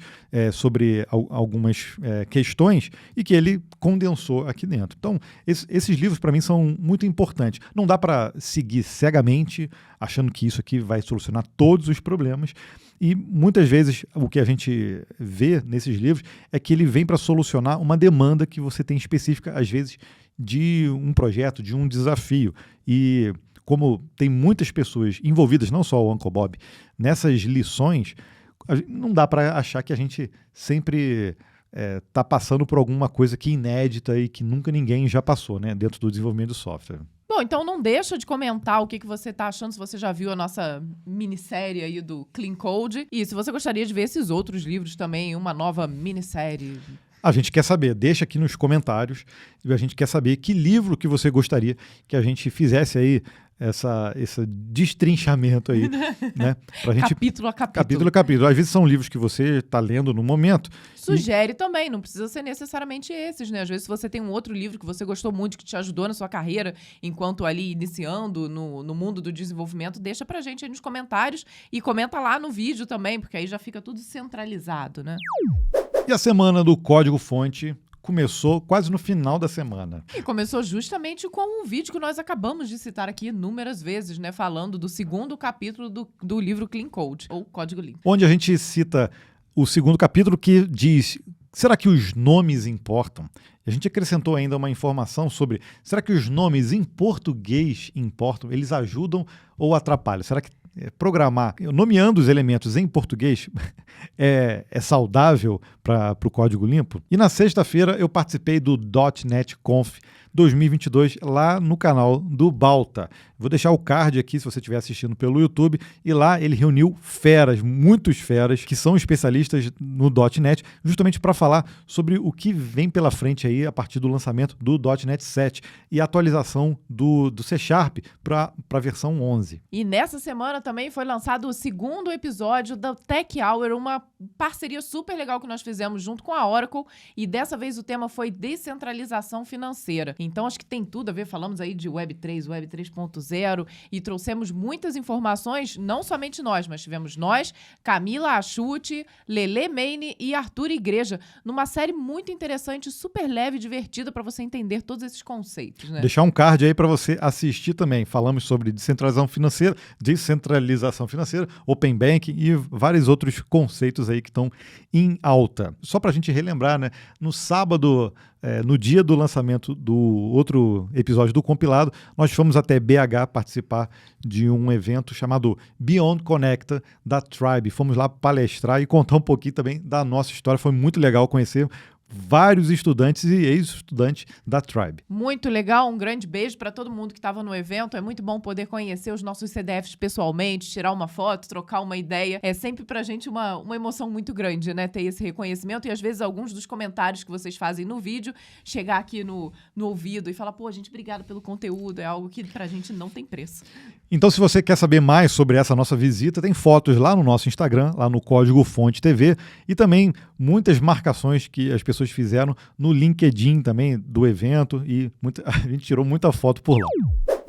sobre algumas questões e que ele condensou aqui dentro. Então, esses livros para mim são muito importantes. Não dá para seguir cegamente achando que isso aqui vai solucionar todos os problemas. E muitas vezes o que a gente vê nesses livros é que ele vem para solucionar uma demanda que você tem específica, às vezes, de um projeto, de um desafio. E como tem muitas pessoas envolvidas, não só o Uncle Bob, nessas lições, não dá para achar que a gente sempre está passando por alguma coisa que é inédita e que nunca ninguém já passou, né, dentro do desenvolvimento do software. Bom, então não deixa de comentar o que você está achando, se você já viu a nossa minissérie aí do Clean Code. E se você gostaria de ver esses outros livros também, uma nova minissérie. A gente quer saber, deixa aqui nos comentários. A gente quer saber que livro que você gostaria que a gente fizesse aí esse destrinchamento aí, né? Pra gente, capítulo a capítulo. Capítulo a capítulo. Às vezes são livros que você está lendo no momento. Sugere também, não precisa ser necessariamente esses, né? Às vezes, se você tem um outro livro que você gostou muito, que te ajudou na sua carreira, enquanto ali iniciando no mundo do desenvolvimento, deixa pra gente aí nos comentários e comenta lá no vídeo também, porque aí já fica tudo centralizado, né? E a semana do Código-Fonte começou quase no final da semana. E começou justamente com um vídeo que nós acabamos de citar aqui inúmeras vezes, né? Falando do segundo capítulo do livro Clean Code, ou Código Limpo. Onde a gente cita o segundo capítulo que diz: será que os nomes importam? E a gente acrescentou ainda uma informação sobre: será que os nomes em português importam? Eles ajudam ou atrapalham? Será que programar, nomeando os elementos em português, é saudável para o Código Limpo? E na sexta-feira eu participei do .NET Conf 2022 lá no canal do Balta. Vou deixar o card aqui se você estiver assistindo pelo YouTube. E lá ele reuniu feras, muitos feras, que são especialistas no .NET, justamente para falar sobre o que vem pela frente aí a partir do lançamento do .NET 7 e a atualização do C# para a versão 11. E nessa semana também foi lançado o segundo episódio da Tech Hour, uma parceria super legal que nós fizemos junto com a Oracle, e dessa vez o tema foi descentralização financeira. Então acho que tem tudo a ver, falamos aí de Web3, Web 3.0 e trouxemos muitas informações, não somente nós, mas tivemos nós, Camila Achute, Lele Meine e Arthur Igreja, numa série muito interessante, super leve e divertida para você entender todos esses conceitos, né? Deixar um card aí para você assistir também. Falamos sobre descentralização financeira, Open Banking e vários outros conceitos aí que estão em alta. Só para a gente relembrar, né? No sábado, no dia do lançamento do outro episódio do compilado, nós fomos até BH participar de um evento chamado Beyond Connecta da Tribe. Fomos lá palestrar e contar um pouquinho também da nossa história. Foi muito legal conhecer vários estudantes e ex-estudantes da Tribe. Muito legal, um grande beijo para todo mundo que estava no evento. É muito bom poder conhecer os nossos CDFs pessoalmente, tirar uma foto, trocar uma ideia. É sempre pra gente uma emoção muito grande, né? Ter esse reconhecimento e às vezes alguns dos comentários que vocês fazem no vídeo chegar aqui no ouvido e falar: pô, gente, obrigada pelo conteúdo. É algo que pra gente não tem preço. Então, se você quer saber mais sobre essa nossa visita, tem fotos lá no nosso Instagram, lá no Código Fonte TV, e também muitas marcações que as pessoas fizeram no LinkedIn também do evento, e a gente tirou muita foto por lá.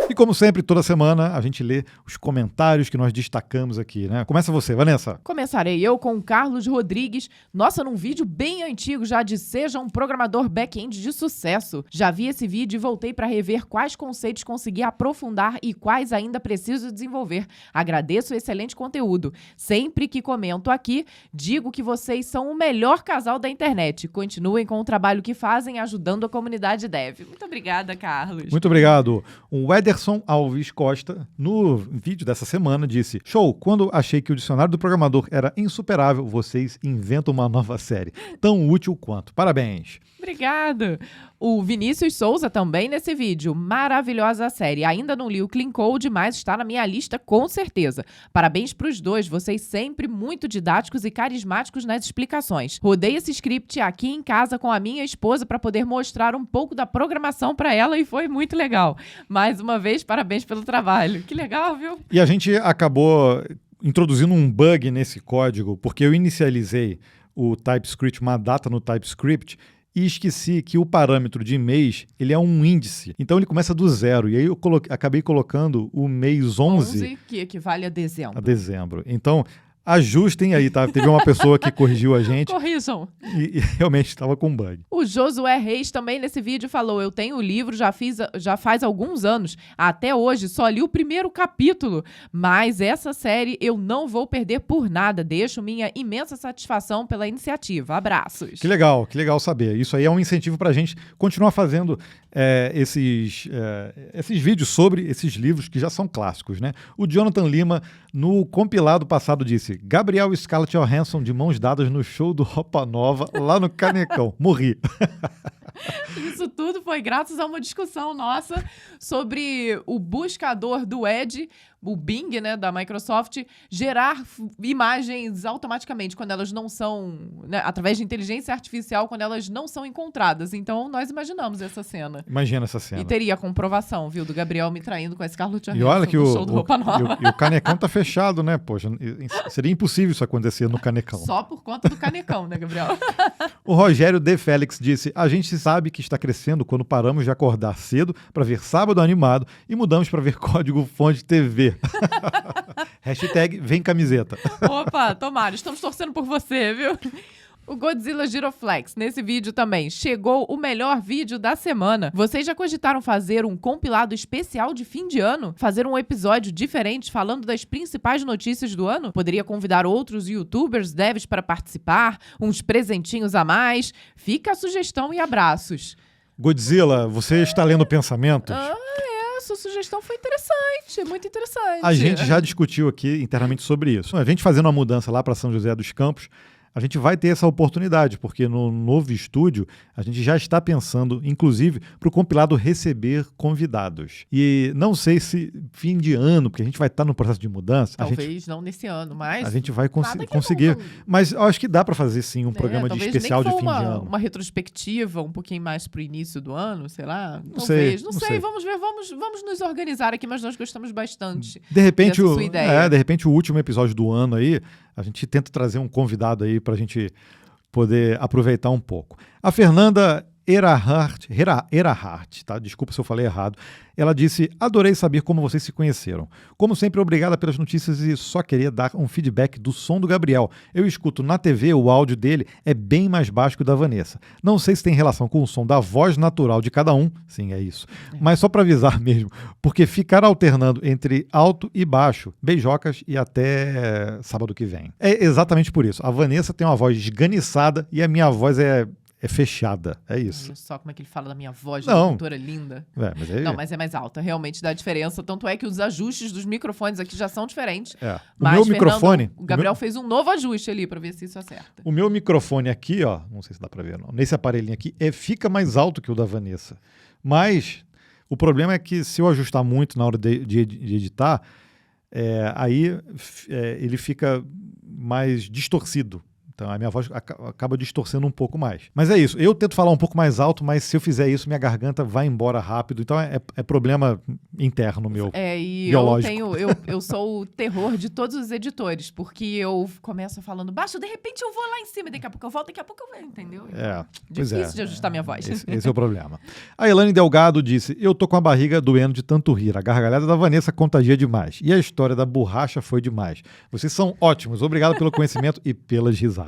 E como sempre, toda semana a gente lê os comentários que nós destacamos aqui, né? Começa você, Vanessa. Começarei eu com o Carlos Rodrigues. Nossa, num vídeo bem antigo já de Seja um Programador Back-end de Sucesso. Já vi esse vídeo e voltei para rever quais conceitos consegui aprofundar e quais ainda preciso desenvolver. Agradeço o excelente conteúdo. Sempre que comento aqui, digo que vocês são o melhor casal da internet. Continuem com o trabalho que fazem ajudando a comunidade dev. Muito obrigada, Carlos. Muito obrigado. O Eder Emerson Alves Costa, no vídeo dessa semana, disse: show, quando achei que o dicionário do programador era insuperável, vocês inventam uma nova série. Tão útil quanto. Parabéns. Obrigado. O Vinícius Souza também nesse vídeo. Maravilhosa série. Ainda não li o Clean Code, mas está na minha lista com certeza. Parabéns para os dois. Vocês sempre muito didáticos e carismáticos nas explicações. Rodei esse script aqui em casa com a minha esposa para poder mostrar um pouco da programação para ela e foi muito legal. Mais uma vez, parabéns pelo trabalho. Que legal, viu? E a gente acabou introduzindo um bug nesse código, porque eu inicializei o TypeScript, uma data no TypeScript, e esqueci que o parâmetro de mês, ele é um índice. Então ele começa do 0. E aí eu acabei colocando o mês 11, que equivale a dezembro. A dezembro. Então, ajustem aí, tá? Teve uma pessoa que corrigiu a gente. Corrijam. E realmente estava com bug. O Josué Reis também nesse vídeo falou: eu tenho o livro, já faz alguns anos. Até hoje só li o primeiro capítulo. Mas essa série eu não vou perder por nada. Deixo minha imensa satisfação pela iniciativa. Abraços. Que legal saber. Isso aí é um incentivo para a gente continuar fazendo esses vídeos sobre esses livros que já são clássicos, né? O Jonathan Lima, no compilado passado, disse: Gabriel e Scarlett Johansson de mãos dadas no show do Roupa Nova, lá no Canecão. Morri. Isso tudo foi graças a uma discussão nossa sobre o buscador do Edge, o Bing, né, da Microsoft, gerar imagens automaticamente quando elas não são, né, através de inteligência artificial, quando elas não são encontradas. Então, nós imaginamos essa cena. Imagina essa cena. E teria comprovação, viu, do Gabriel me traindo com a Scarlett Johansson e olha que no show do Roupa Nova. E o Canecão tá fechado, né? Poxa, seria impossível isso acontecer no Canecão. Só por conta do Canecão, né, Gabriel? O Rogério D. Félix disse: a gente sabe que está crescendo quando paramos de acordar cedo para ver Sábado Animado e mudamos para ver Código Fonte TV. Hashtag vem camiseta. Opa, tomara, estamos torcendo por você, viu? O Godzilla Giroflex, nesse vídeo também, chegou o melhor vídeo da semana. Vocês já cogitaram fazer um compilado especial de fim de ano? Fazer um episódio diferente falando das principais notícias do ano? Poderia convidar outros youtubers, devs para participar, uns presentinhos a mais? Fica a sugestão e abraços. Godzilla, você está lendo pensamentos? Sua sugestão foi interessante, muito interessante. A gente já discutiu aqui internamente sobre isso. A gente fazendo uma mudança lá para São José dos Campos, a gente vai ter essa oportunidade, porque no novo estúdio a gente já está pensando, inclusive, para o compilado receber convidados. E não sei se fim de ano, porque a gente vai estar no processo de mudança. Talvez não nesse ano, mas... A gente vai conseguir. Mas eu acho que dá para fazer, sim, um programa de especial de fim de ano. Uma retrospectiva um pouquinho mais para o início do ano, sei lá. Não sei. Vamos ver, vamos nos organizar aqui, mas nós gostamos bastante de repente dessa sua ideia. De repente o último episódio do ano aí, a gente tenta trazer um convidado aí para a gente poder aproveitar um pouco. A Fernanda Erahart, tá? Desculpa se eu falei errado. Ela disse: adorei saber como vocês se conheceram. Como sempre, obrigada pelas notícias e só queria dar um feedback do som do Gabriel. Eu escuto na TV, o áudio dele é bem mais baixo que o da Vanessa. Não sei se tem relação com o som da voz natural de cada um. Sim, é isso. Mas só para avisar mesmo, porque ficar alternando entre alto e baixo, beijocas e até sábado que vem. É exatamente por isso. A Vanessa tem uma voz esganiçada e a minha voz é fechada, é isso. Olha só como é que ele fala da minha voz, de cantora linda. Mas é mais alta, realmente dá diferença. Tanto é que os ajustes dos microfones aqui já são diferentes. O meu microfone... O Gabriel fez um novo ajuste ali para ver se isso acerta. O meu microfone aqui, ó, não sei se dá para ver não, nesse aparelhinho aqui, fica mais alto que o da Vanessa. Mas o problema é que se eu ajustar muito na hora de editar, aí ele fica mais distorcido. Então a minha voz acaba distorcendo um pouco mais. Mas é isso, eu tento falar um pouco mais alto, mas se eu fizer isso, minha garganta vai embora rápido. Então é problema interno meu, biológico. Eu sou o terror de todos os editores, porque eu começo falando baixo, de repente eu vou lá em cima, daqui a pouco eu volto, daqui a pouco eu venho, entendeu? Difícil de ajustar minha voz. Esse é o problema. A Elane Delgado disse: eu tô com a barriga doendo de tanto rir. A gargalhada da Vanessa contagia demais. E a história da borracha foi demais. Vocês são ótimos. Obrigado pelo conhecimento e pelas risadas.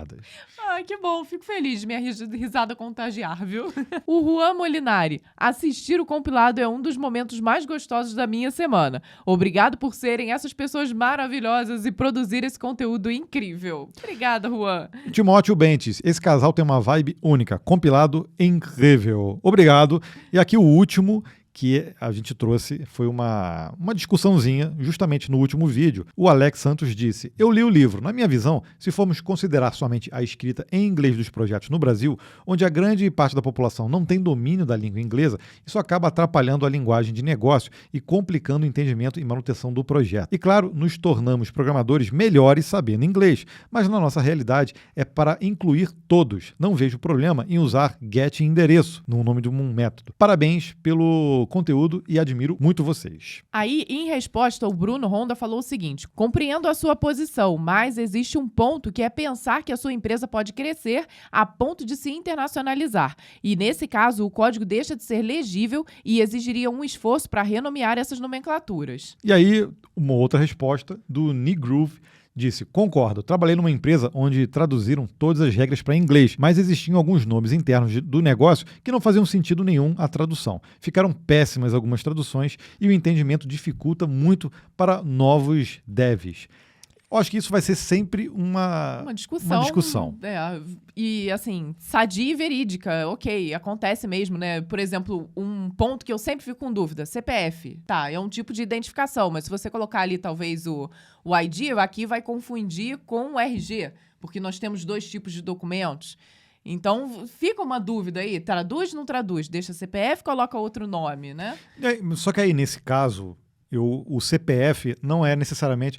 Ai, que bom. Fico feliz de minha risada contagiar, viu? O Juan Molinari. Assistir o compilado é um dos momentos mais gostosos da minha semana. Obrigado por serem essas pessoas maravilhosas e produzir esse conteúdo incrível. Obrigada, Juan. Timóteo Bentes. Esse casal tem uma vibe única. Compilado incrível. Obrigado. E aqui o último, que a gente trouxe foi uma discussãozinha, justamente no último vídeo. O Alex Santos disse: eu li o livro. Na minha visão, se formos considerar somente a escrita em inglês dos projetos no Brasil, onde a grande parte da população não tem domínio da língua inglesa, isso acaba atrapalhando a linguagem de negócio e complicando o entendimento e manutenção do projeto. E claro, nos tornamos programadores melhores sabendo inglês, mas na nossa realidade é para incluir todos. Não vejo problema em usar get endereço no nome de um método. Parabéns pelo conteúdo e admiro muito vocês. Aí, em resposta, o Bruno Honda falou o seguinte: compreendo a sua posição, mas existe um ponto que é pensar que a sua empresa pode crescer a ponto de se internacionalizar. E nesse caso, o código deixa de ser legível e exigiria um esforço para renomear essas nomenclaturas. E aí, uma outra resposta do Nigroove disse: concordo, trabalhei numa empresa onde traduziram todas as regras para inglês, mas existiam alguns nomes internos do negócio que não faziam sentido nenhum à tradução. Ficaram péssimas algumas traduções e o entendimento dificulta muito para novos devs. Eu acho que isso vai ser sempre uma discussão. E, assim, sadia e verídica, ok, acontece mesmo, né? Por exemplo, um ponto que eu sempre fico com dúvida, CPF. Tá, é um tipo de identificação, mas se você colocar ali, talvez, o ID, aqui vai confundir com o RG, porque nós temos 2 tipos de documentos. Então, fica uma dúvida aí, traduz, não traduz? Deixa CPF, coloca outro nome, né? Só que aí, nesse caso, o CPF não é necessariamente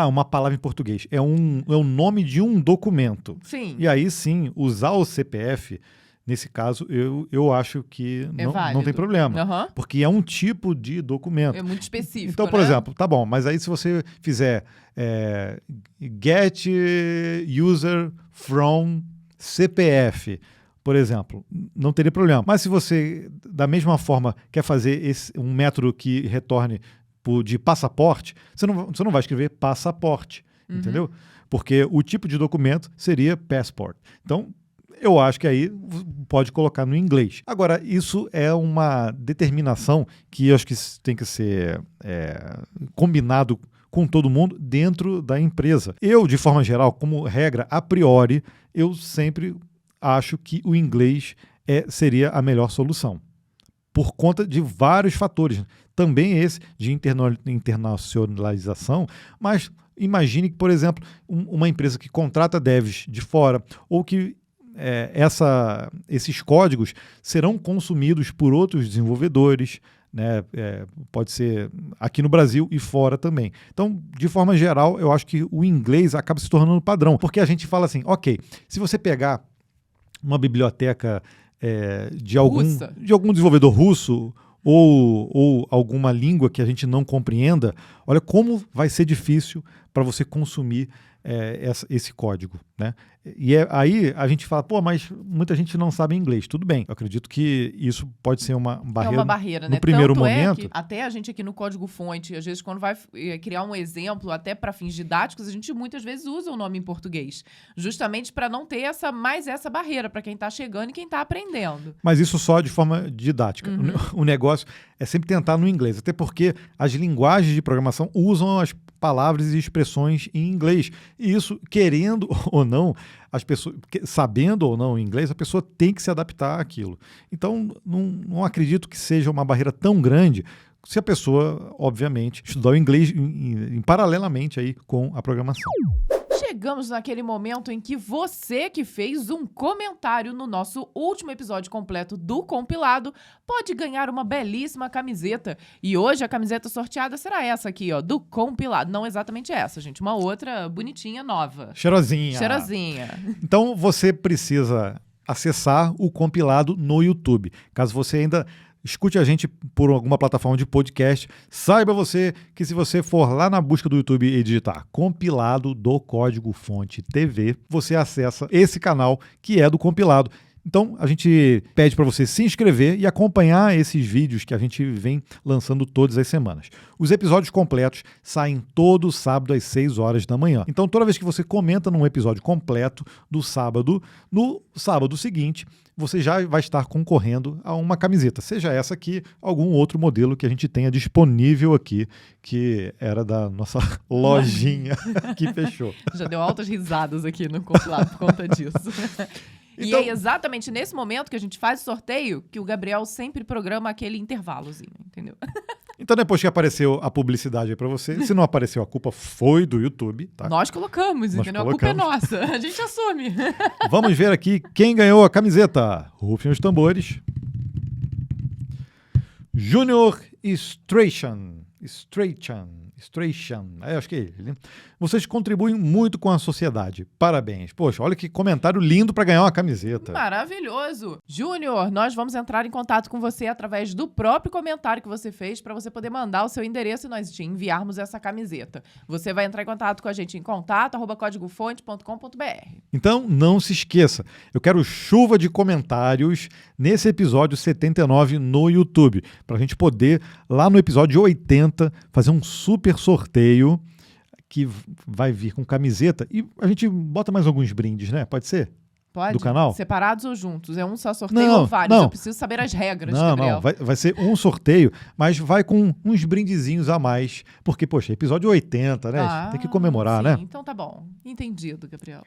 uma palavra em português, é o nome de um documento. Sim. E aí sim, usar o CPF, nesse caso, eu acho que não tem problema. Uhum. Porque é um tipo de documento. É muito específico, então, por exemplo, tá bom, mas aí se você fizer get user from CPF, por exemplo, não teria problema. Mas se você, da mesma forma, quer fazer um método que retorne de passaporte, você não vai escrever passaporte, entendeu? Porque o tipo de documento seria passport. Então, eu acho que aí pode colocar no inglês. Agora, isso é uma determinação que eu acho que tem que ser combinado com todo mundo dentro da empresa. Eu, de forma geral, como regra, a priori, eu sempre acho que o inglês seria a melhor solução, por conta de vários fatores. Também esse de internacionalização, mas imagine que, por exemplo, uma empresa que contrata devs de fora, ou que esses códigos serão consumidos por outros desenvolvedores, né? Pode ser aqui no Brasil e fora também. Então, de forma geral, eu acho que o inglês acaba se tornando padrão, porque a gente fala assim, ok, se você pegar uma biblioteca de algum desenvolvedor russo ou alguma língua que a gente não compreenda, olha como vai ser difícil para você consumir esse código, né? E aí a gente fala, mas muita gente não sabe inglês. Tudo bem, eu acredito que isso pode ser uma barreira. É uma barreira, no né? primeiro Tanto momento. Que até a gente aqui no código-fonte, às vezes quando vai criar um exemplo, até para fins didáticos, a gente muitas vezes usa o nome em português, justamente para não ter essa barreira para quem está chegando e quem está aprendendo. Mas isso só de forma didática. O negócio é sempre tentar no inglês, até porque as linguagens de programação usam as palavras e expressões em inglês. E isso, querendo ou não, as pessoas, sabendo ou não inglês, a pessoa tem que se adaptar àquilo. Então, não acredito que seja uma barreira tão grande se a pessoa, obviamente, estudar o inglês paralelamente aí com a programação. Chegamos naquele momento em que você que fez um comentário no nosso último episódio completo do compilado pode ganhar uma belíssima camiseta. E hoje a camiseta sorteada será essa aqui, ó, do compilado. Não exatamente essa, gente. Uma outra bonitinha, nova. Cheirosinha. Então você precisa acessar o compilado no YouTube. Caso você ainda escute a gente por alguma plataforma de podcast, saiba você que se você for lá na busca do YouTube e digitar compilado do Código Fonte TV, você acessa esse canal que é do compilado. Então, a gente pede para você se inscrever e acompanhar esses vídeos que a gente vem lançando todas as semanas. Os episódios completos saem todo sábado às 6 horas da manhã. Então, toda vez que você comenta num episódio completo do sábado, no sábado seguinte, você já vai estar concorrendo a uma camiseta. Seja essa aqui, algum outro modelo que a gente tenha disponível aqui, que era da nossa lojinha que fechou. Já deu altas risadas aqui no compilado por conta disso. Então- E é exatamente nesse momento que a gente faz o sorteio que o Gabriel sempre programa aquele intervalozinho, entendeu? Então, depois que apareceu a publicidade aí pra você, se não apareceu, a culpa foi do YouTube, tá? Nós colocamos, Nós entendeu? colocamos. A culpa é nossa, a gente assume. Vamos ver aqui quem ganhou a camiseta. Rufem os tambores. Junior Strachan. Acho que é ele. Vocês contribuem muito com a sociedade. Parabéns. Poxa, olha que comentário lindo para ganhar uma camiseta. Maravilhoso. Júnior, nós vamos entrar em contato com você através do próprio comentário que você fez para você poder mandar o seu endereço e nós te enviarmos essa camiseta. Você vai entrar em contato com a gente em contato@códigofonte.com.br. Então, não se esqueça. Eu quero chuva de comentários nesse episódio 79 no YouTube, para a gente poder, lá no episódio 80, fazer um super sorteio que vai vir com camiseta e a gente bota mais alguns brindes, né? Pode ser? Pode? Do canal? Separados ou juntos? É um só sorteio Não, ou vários? não. Eu preciso saber as regras, Não, Gabriel. vai ser um sorteio, mas vai com uns brindezinhos a mais, porque, poxa, episódio 80, né? Tem que comemorar, sim, né? Então tá bom. Entendido, Gabriel.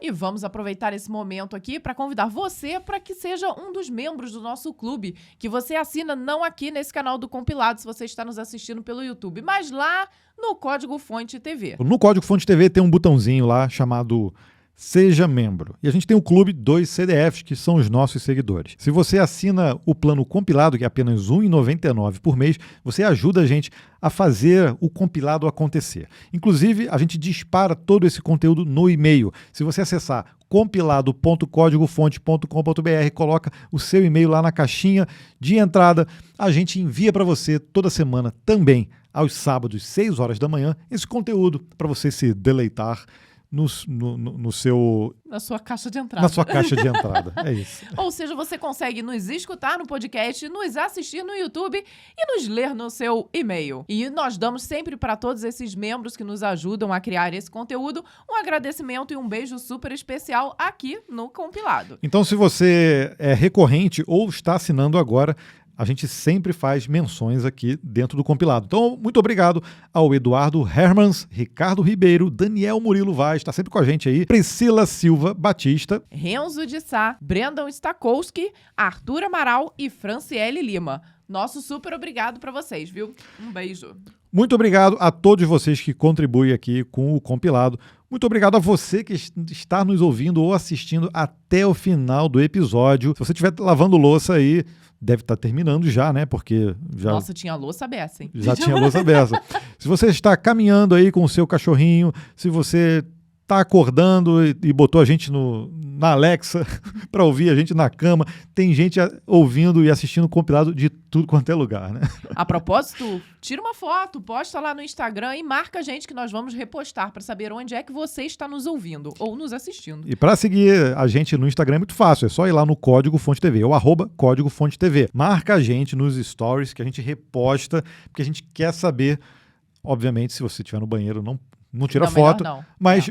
E vamos aproveitar esse momento aqui para convidar você para que seja um dos membros do nosso clube, que você assina não aqui nesse canal do Compilado, se você está nos assistindo pelo YouTube, mas lá no Código Fonte TV. No Código Fonte TV tem um botãozinho lá chamado Seja Membro. E a gente tem o clube dos CDFs, que são os nossos seguidores. Se você assina o plano compilado, que é apenas R$ 1,99 por mês, você ajuda a gente a fazer o compilado acontecer. Inclusive, a gente dispara todo esse conteúdo no e-mail. Se você acessar compilado.códigofonte.com.br, coloca o seu e-mail lá na caixinha de entrada, a gente envia para você toda semana também, aos sábados, 6 horas da manhã, esse conteúdo para você se deleitar no seu, Na sua caixa de entrada. na sua caixa de entrada. É isso. Ou seja, você consegue nos escutar no podcast, nos assistir no YouTube e nos ler no seu e-mail. E nós damos sempre para todos esses membros que nos ajudam a criar esse conteúdo um agradecimento e um beijo super especial aqui no Compilado. Então, se você é recorrente ou está assinando agora, a gente sempre faz menções aqui dentro do compilado. Então, muito obrigado ao Eduardo Hermans, Ricardo Ribeiro, Daniel Murilo Vaz, está sempre com a gente aí, Priscila Silva Batista, Renzo de Sá, Brendan Stakowski, Arthur Amaral e Franciele Lima. Nosso super obrigado para vocês, viu? Um beijo. muito obrigado a todos vocês que contribuem aqui com o compilado. Muito obrigado a você que está nos ouvindo ou assistindo até o final do episódio. Se você estiver lavando louça aí, deve estar terminando já, né? Porque já... Nossa, tinha louça beça, hein? Já tinha louça beça. Se você está caminhando aí com o seu cachorrinho, se você está acordando e botou a gente na Alexa para ouvir a gente na cama, tem gente ouvindo e assistindo compilado de tudo quanto é lugar, né? A propósito, tira uma foto, posta lá no Instagram e marca a gente que nós vamos repostar para saber onde é que você está nos ouvindo ou nos assistindo. E para seguir a gente no Instagram é muito fácil, é só ir lá no Código Fonte TV, ou @Código Fonte TV. Marca a gente nos stories que a gente reposta, porque a gente quer saber, obviamente, se você estiver no banheiro, não tira Não, melhor foto, não. mas,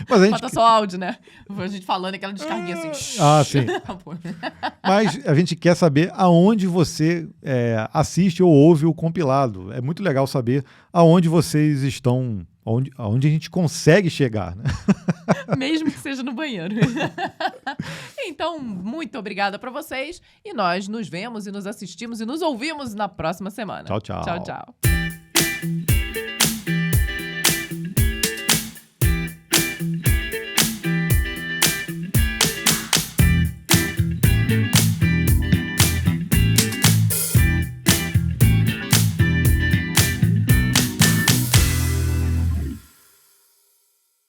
mas a gente... Bota só áudio, né? A gente falando aquela descarguinha assim. Ah, sim. Mas a gente quer saber aonde você assiste ou ouve o compilado. É muito legal saber aonde vocês estão, aonde a gente consegue chegar, né? Mesmo que seja no banheiro. Então, muito obrigada para vocês e nós nos vemos e nos assistimos e nos ouvimos na próxima semana. Tchau, tchau. Tchau, tchau.